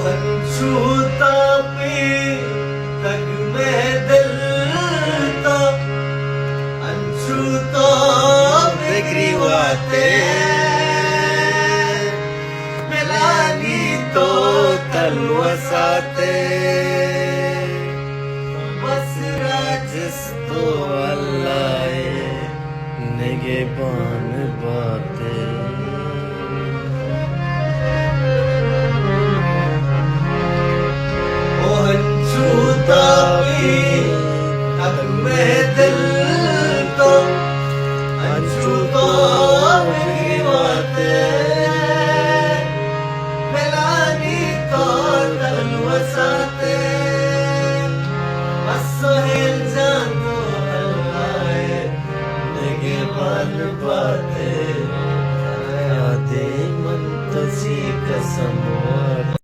छूता पे तग में दिल तो अनछूतो बिग्रीवाते मिलानी तो तलवसाते